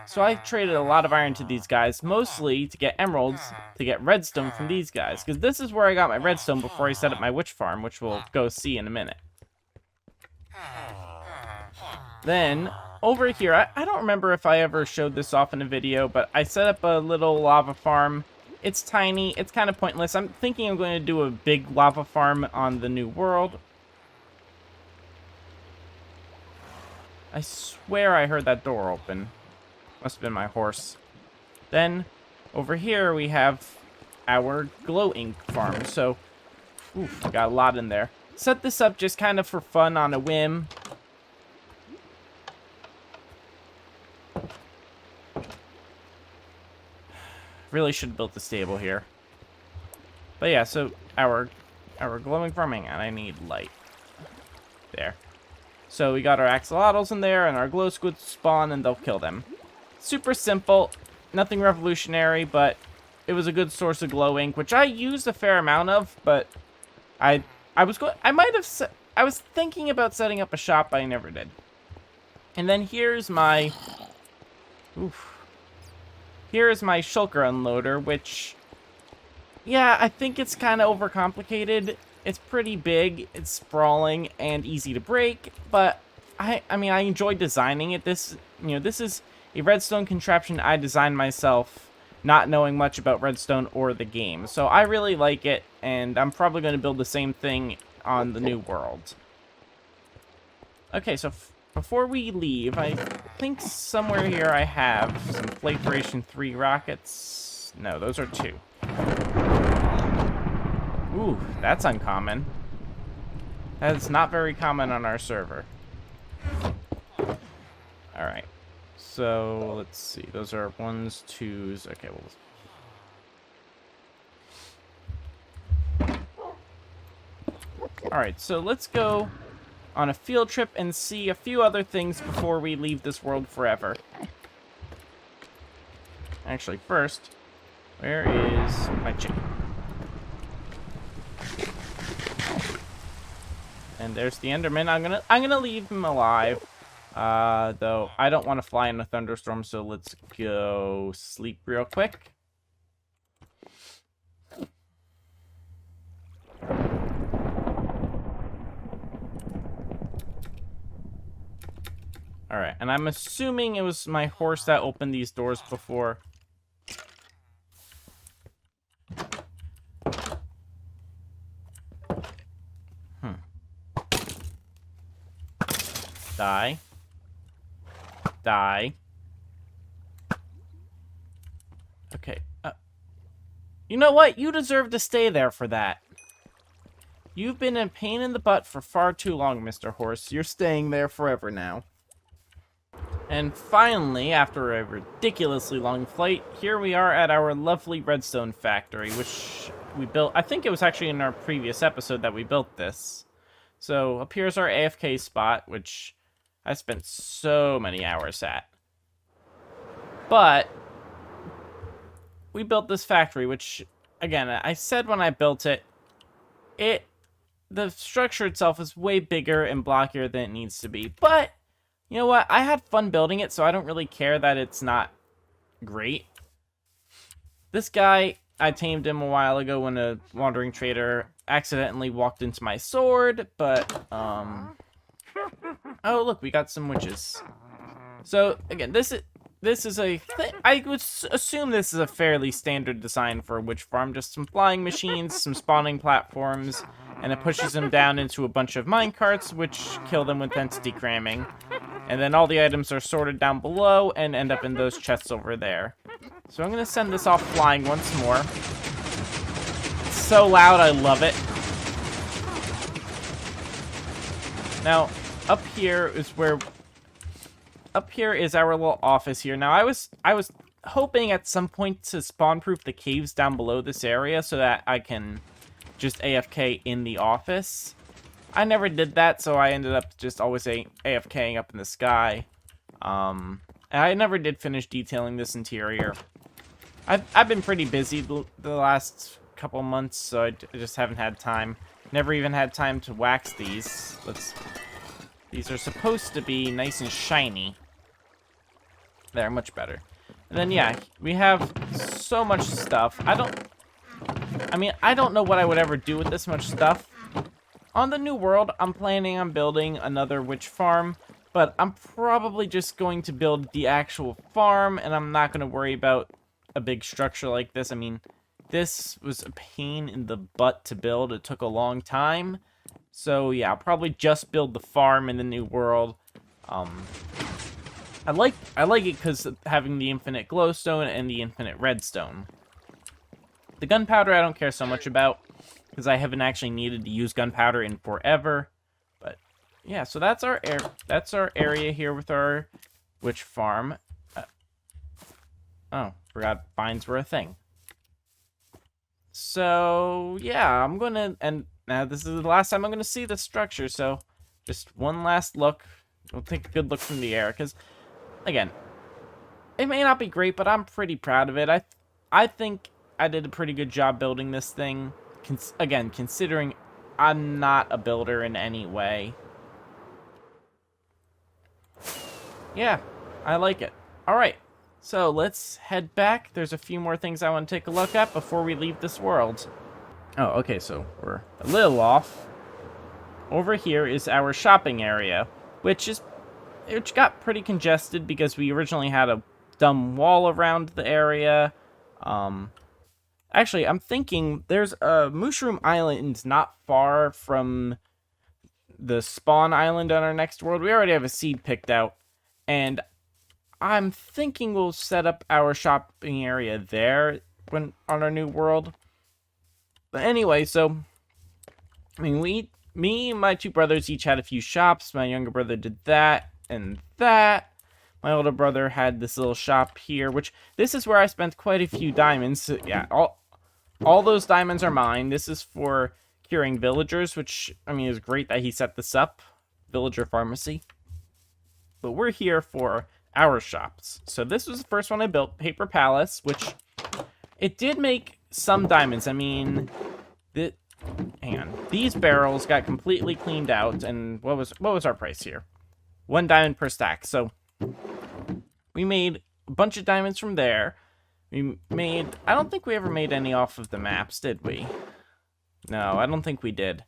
So I traded a lot of iron to these guys, mostly to get emeralds, to get redstone from these guys. Because this is where I got my redstone before I set up my witch farm, which we'll go see in a minute. Then, over here, I don't remember if I ever showed this off in a video, but I set up a little lava farm It's tiny. It's kind of pointless. I'm thinking I'm going to do a big lava farm on the new world. I swear I heard that door open. Must have been my horse. Then, over here, we have our glow ink farm. So, oof, got a lot in there. Set this up just kind of for fun on a whim. Really should have built the stable here. But yeah, so our glowing farming, and I need light. There. So we got our axolotls in there, and our glow squids spawn, and they'll kill them. Super simple, nothing revolutionary, but it was a good source of glow ink, which I used a fair amount of. But I was thinking about setting up a shop, but I never did. And then here's my, here's my shulker unloader, which, yeah, I think it's kind of overcomplicated. It's pretty big, it's sprawling, and easy to break, but I mean, I enjoy designing it. This is a redstone contraption I designed myself, not knowing much about redstone or the game. So I really like it, and I'm probably going to build the same thing on the new world. Okay, so before we leave, I think somewhere here I have some Flakeration 3 rockets. No, those are 2. Ooh, that's uncommon. That is not very common on our server. Alright. So, let's see. Those are 1s, 2s. Okay, well. Alright, so let's go on a field trip and see a few other things before we leave this world forever. Actually, first, where is my chicken? And there's the Enderman. I'm gonna leave him alive. Though I don't want to fly in a thunderstorm, so let's go sleep real quick. Alright, and I'm assuming it was my horse that opened these doors before. Die. Die. Okay. You know what? You deserve to stay there for that. You've been a pain in the butt for far too long, Mr. Horse. You're staying there forever now. And finally, after a ridiculously long flight, here we are at our lovely redstone factory, which we built. I think it was actually in our previous episode that we built this. So, up here's our AFK spot, which I spent so many hours at. But we built this factory, which, again, I said when I built it, the structure itself is way bigger and blockier than it needs to be. But, you know what? I had fun building it, so I don't really care that it's not great. This guy, I tamed him a while ago when a wandering trader accidentally walked into my sword, but, oh, look, we got some witches. So, again, this is a thing. I would assume this is a fairly standard design for a witch farm. Just some flying machines, some spawning platforms, and it pushes them down into a bunch of minecarts, which kill them with density cramming. And then all the items are sorted down below and end up in those chests over there. So I'm going to send this off flying once more. It's so loud, I love it. Now, up here is our little office here. Now, I was hoping at some point to spawn-proof the caves down below this area so that I can just AFK in the office. I never did that, so I ended up just always AFKing up in the sky. And I never did finish detailing this interior. I've been pretty busy the last couple months, so I just haven't had time. Never even had time to wax these. These are supposed to be nice and shiny. They're much better. And then, yeah, we have so much stuff. I don't know what I would ever do with this much stuff. On the new world, I'm planning on building another witch farm, but I'm probably just going to build the actual farm, and I'm not going to worry about a big structure like this. I mean, this was a pain in the butt to build. It took a long time. So yeah, I'll probably just build the farm in the new world. I like it because having the infinite glowstone and the infinite redstone. The gunpowder I don't care so much about because I haven't actually needed to use gunpowder in forever. But yeah, so that's our area here with our witch farm. Oh, forgot vines were a thing. So yeah, I'm gonna, and now this is the last time I'm gonna see the structure. So just one last look. We'll take a good look from the air because, again, it may not be great, but I'm pretty proud of it. I think I did a pretty good job building this thing. Again, considering I'm not a builder in any way. Yeah, I like it. All right, so let's head back. There's a few more things I want to take a look at before we leave this world. Oh, okay, so we're a little off. Over here is our shopping area, which got pretty congested because we originally had a dumb wall around the area. Actually, I'm thinking there's a mushroom island not far from the spawn island on our next world. We already have a seed picked out, and I'm thinking we'll set up our shopping area there on our new world. But anyway, so I mean, me and my two brothers each had a few shops. My younger brother did that and that. My older brother had this little shop here, which this is where I spent quite a few diamonds. So, yeah, all those diamonds are mine. This is for curing villagers, which, I mean, is great that he set this up. Villager pharmacy. But we're here for our shops. So this was the first one I built, Paper Palace, which it did make some diamonds. I mean, hang on. These barrels got completely cleaned out, and what was our price here? 1 diamond per stack. So we made a bunch of diamonds from there. I don't think we ever made any off of the maps, did we? No, I don't think we did.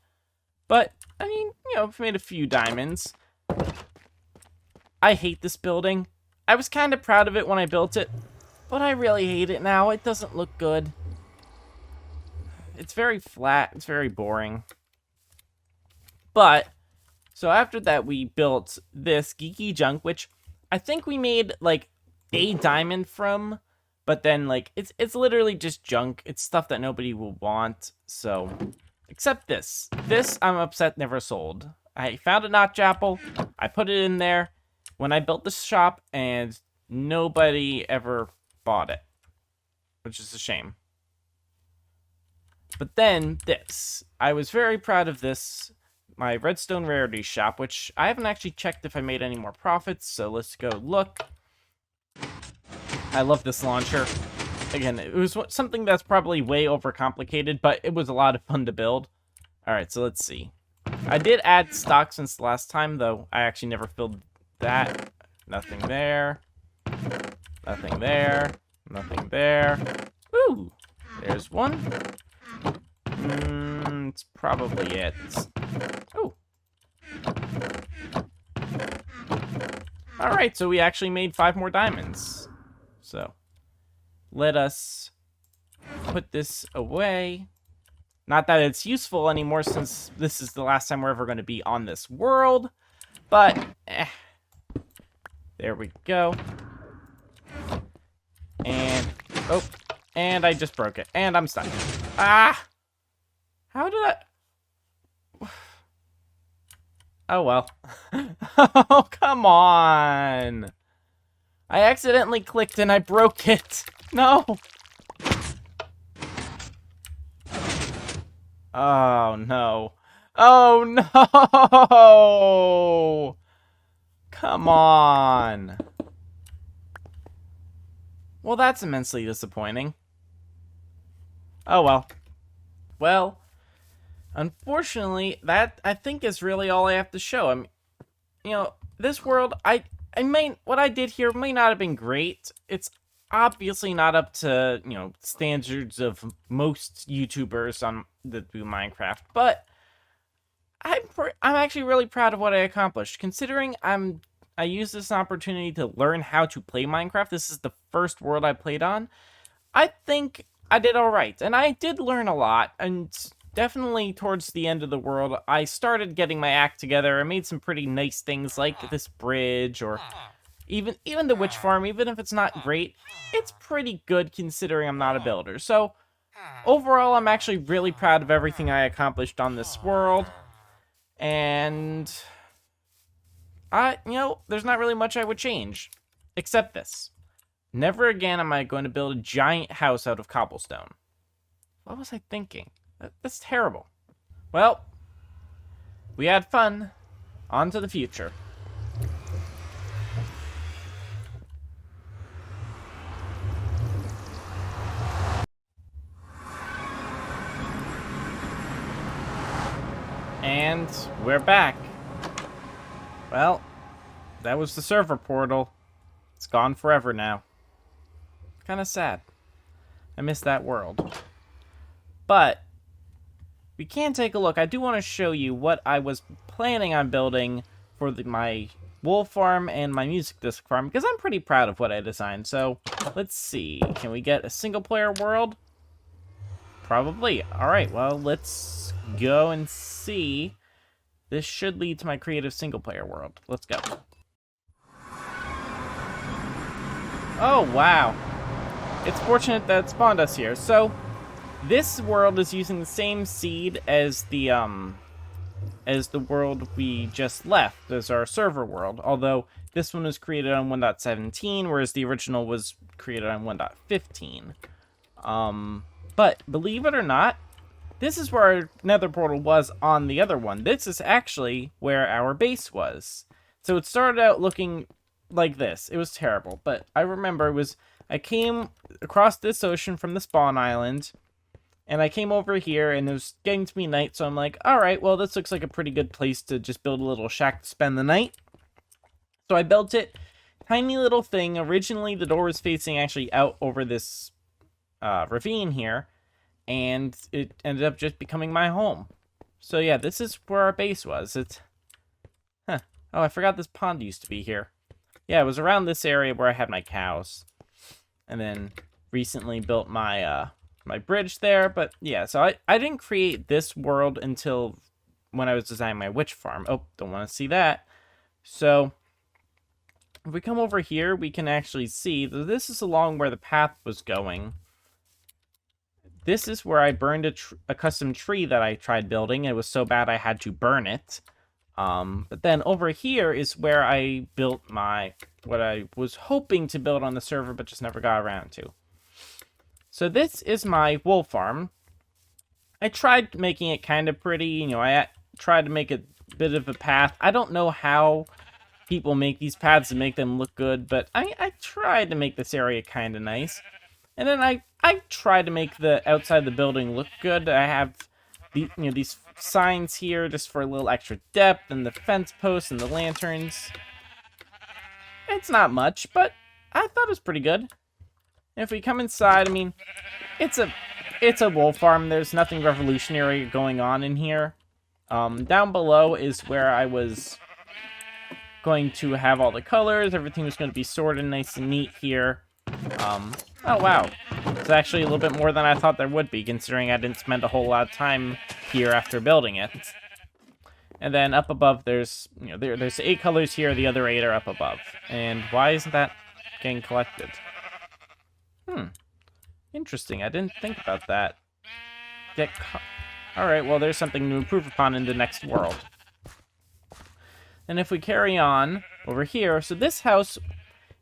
But, I mean, you know, we made a few diamonds. I hate this building. I was kind of proud of it when I built it, but I really hate it now. It doesn't look good. It's very flat. It's very boring. But, so after that, we built this geeky junk, which I think we made, like, a diamond from, but then, like, it's literally just junk. It's stuff that nobody will want, so, except this. This, I'm upset, never sold. I found a notch apple, I put it in there when I built this shop, and nobody ever bought it, which is a shame. But then, this. I was very proud of this. My Redstone Rarity shop, which I haven't actually checked if I made any more profits, so let's go look. I love this launcher. Again, it was something that's probably way overcomplicated, but it was a lot of fun to build. Alright, so let's see. I did add stock since the last time, though I actually never filled that. Nothing there. Nothing there. Nothing there. Ooh! There's one. It's probably it. Oh. Alright, so we actually made 5 more diamonds. So, let us put this away. Not that it's useful anymore since this is the last time we're ever going to be on this world. But, there we go. And, oh, and I just broke it. And I'm stuck. Ah! How did I... Oh, well. Oh, come on. I accidentally clicked and I broke it. No. Oh, no. Oh, no. Come on. Well, that's immensely disappointing. Oh, well. Well, unfortunately, that, I think, is really all I have to show. I mean, you know, this world, what I did here may not have been great. It's obviously not up to, you know, standards of most YouTubers that do Minecraft, but I'm actually really proud of what I accomplished. Considering I used this opportunity to learn how to play Minecraft. This is the first world I played on. I think I did alright, and I did learn a lot, and definitely towards the end of the world, I started getting my act together. I made some pretty nice things like this bridge, or even the witch farm. Even if it's not great, it's pretty good considering I'm not a builder. So, overall, I'm actually really proud of everything I accomplished on this world, and there's not really much I would change, except this. Never again am I going to build a giant house out of cobblestone. What was I thinking? That's terrible. Well, we had fun. On to the future. And we're back. Well, that was the server portal. It's gone forever now. Kind of sad. I miss that world. But we can take a look. I do want to show you what I was planning on building for my wool farm and my music disc farm, because I'm pretty proud of what I designed. So let's see. Can we get a single player world? Probably. Alright, well, let's go and see. This should lead to my creative single player world. Let's go. Oh, wow. It's fortunate that it spawned us here. So, this world is using the same seed as the world we just left, as our server world. Although, this one was created on 1.17, whereas the original was created on 1.15. But, believe it or not, this is where our nether portal was on the other one. This is actually where our base was. So it started out looking like this. It was terrible, but I remember I came across this ocean from the spawn island, and I came over here, and it was getting to be night, so I'm like, alright, well, this looks like a pretty good place to just build a little shack to spend the night. So I built it. Tiny little thing. Originally, the door was facing actually out over this ravine here, and it ended up just becoming my home. So yeah, this is where our base was. Oh, I forgot this pond used to be here. Yeah, it was around this area where I had my cows. And then recently built my my bridge there. But yeah, so I didn't create this world until when I was designing my witch farm. Oh, don't want to see that. So if we come over here, we can actually see that this is along where the path was going. This is where I burned a custom tree that I tried building. It was so bad I had to burn it. But then over here is where I built what I was hoping to build on the server, but just never got around to. So this is my wool farm. I tried making it kind of pretty. I tried to make a bit of a path. I don't know how people make these paths and make them look good, but I tried to make this area kind of nice. And then I tried to make the outside of the building look good. I have these signs here just for a little extra depth, and the fence posts and the lanterns. It's not much, but I thought it was pretty good. If we come inside, I mean, it's a wool farm. There's nothing revolutionary going on in here. Down below is where I was going to have all the colors. Everything was going to be sorted nice and neat here. Oh, wow. It's actually a little bit more than I thought there would be, considering I didn't spend a whole lot of time here after building it. And then up above, there's 8 colors here, the other 8 are up above. And why isn't that getting collected? Interesting, I didn't think about that. Alright, well, there's something to improve upon in the next world. And if we carry on over here, so this house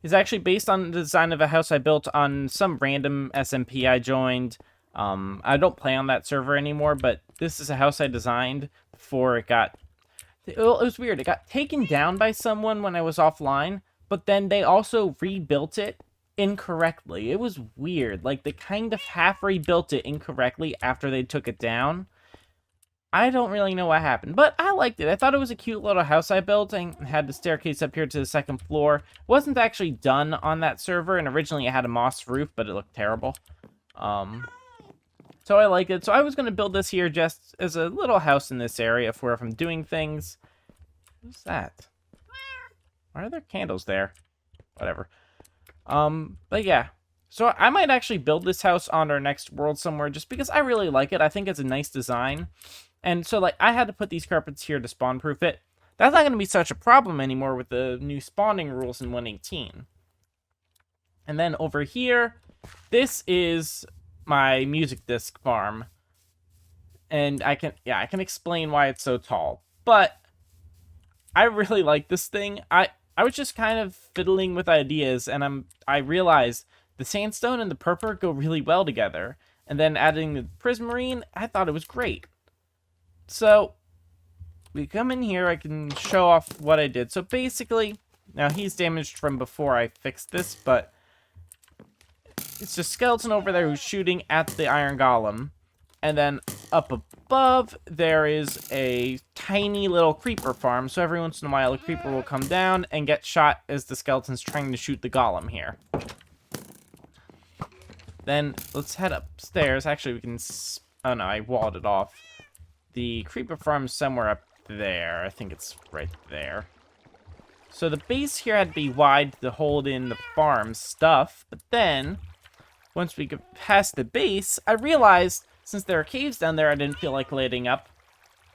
is actually based on the design of a house I built on some random SMP I joined. I don't play on that server anymore, but this is a house I designed before it got... Well, it was weird. It got taken down by someone when I was offline, but then they also rebuilt it incorrectly. It was weird. Like, they kind of half rebuilt it incorrectly after they took it down. I don't really know what happened, but I liked it. I thought it was a cute little house I built and had the staircase up here to the 2nd floor. It wasn't actually done on that server, and originally it had a moss roof, but it looked terrible. So I liked it. So I was going to build this here just as a little house in this area for if I'm doing things. What's that? Why are there candles there? Whatever. But yeah. So I might actually build this house on our next world somewhere just because I really like it. I think it's a nice design. And so, like, I had to put these carpets here to spawn-proof it. That's not going to be such a problem anymore with the new spawning rules in 118. And then over here, this is my music disc farm. And I can explain why it's so tall. But I really like this thing. I was just kind of fiddling with ideas, and I realized the sandstone and the purple go really well together. And then adding the prismarine, I thought it was great. So we come in here, I can show off what I did. So basically, now he's damaged from before I fixed this, but it's just skeleton over there who's shooting at the iron golem. And then up above, there is a tiny little creeper farm. So every once in a while, a creeper will come down and get shot as the skeleton's trying to shoot the golem here. Then let's head upstairs. Actually, we can... Oh no, I walled it off. The creeper farm's somewhere up there. I think it's right there. So the base here had to be wide to hold in the farm stuff. But then, once we get past the base, I realized... Since there are caves down there I didn't feel like lighting up,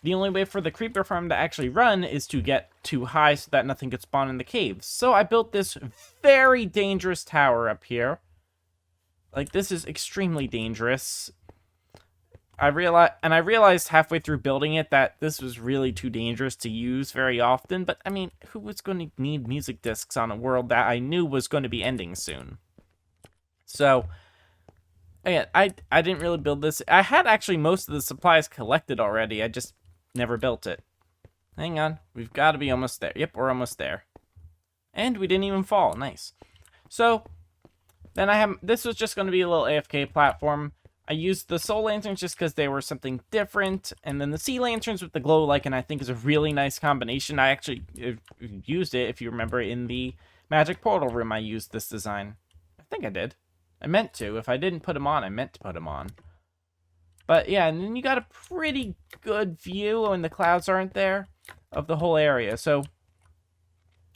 the only way for the creeper farm to actually run is to get too high so that nothing could spawn in the caves. So I built this very dangerous tower up here. Like, this is extremely dangerous. I realized halfway through building it that this was really too dangerous to use very often. But, I mean, who was going to need music discs on a world that I knew was going to be ending soon? So... Again, I didn't really build this. I had actually most of the supplies collected already. I just never built it. Hang on. We've got to be almost there. Yep, we're almost there. And we didn't even fall. Nice. So, then this was just going to be a little AFK platform. I used the soul lanterns just because they were something different. And then the sea lanterns with the glow lichen I think is a really nice combination. I actually used it, if you remember, in the magic portal room I used this design. I think I did. I meant to. If I didn't put them on, I meant to put them on. But yeah, and then you got a pretty good view when the clouds aren't there of the whole area. So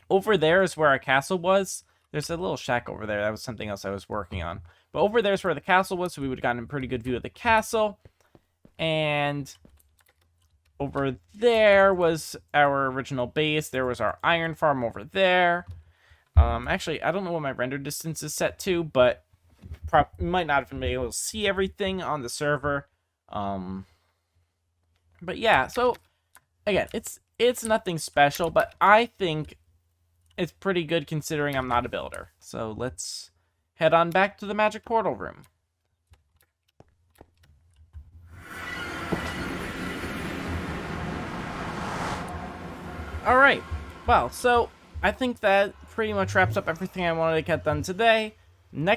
over there is where our castle was. There's a little shack over there. That was something else I was working on. But over there is where the castle was, so we would have gotten a pretty good view of the castle. And over there was our original base. There was our iron farm over there. Actually, I don't know what my render distance is set to, but might not even be able to see everything on the server. But yeah, so again, it's nothing special, but I think it's pretty good considering I'm not a builder. So let's head on back to the magic portal room. Alright, well, so I think that pretty much wraps up everything I wanted to get done today. In the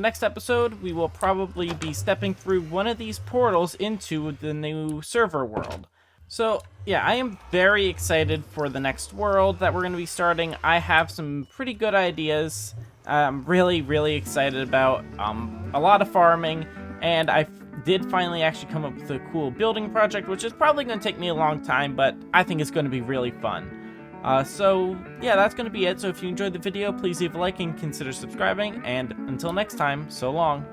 next episode, we will probably be stepping through one of these portals into the new server world. So, yeah, I am very excited for the next world that we're going to be starting. I have some pretty good ideas I'm really, really excited about. A lot of farming, and I did finally actually come up with a cool building project, which is probably going to take me a long time, but I think it's going to be really fun. So, yeah, that's going to be it. So if you enjoyed the video, please leave a like and consider subscribing. And until next time, so long.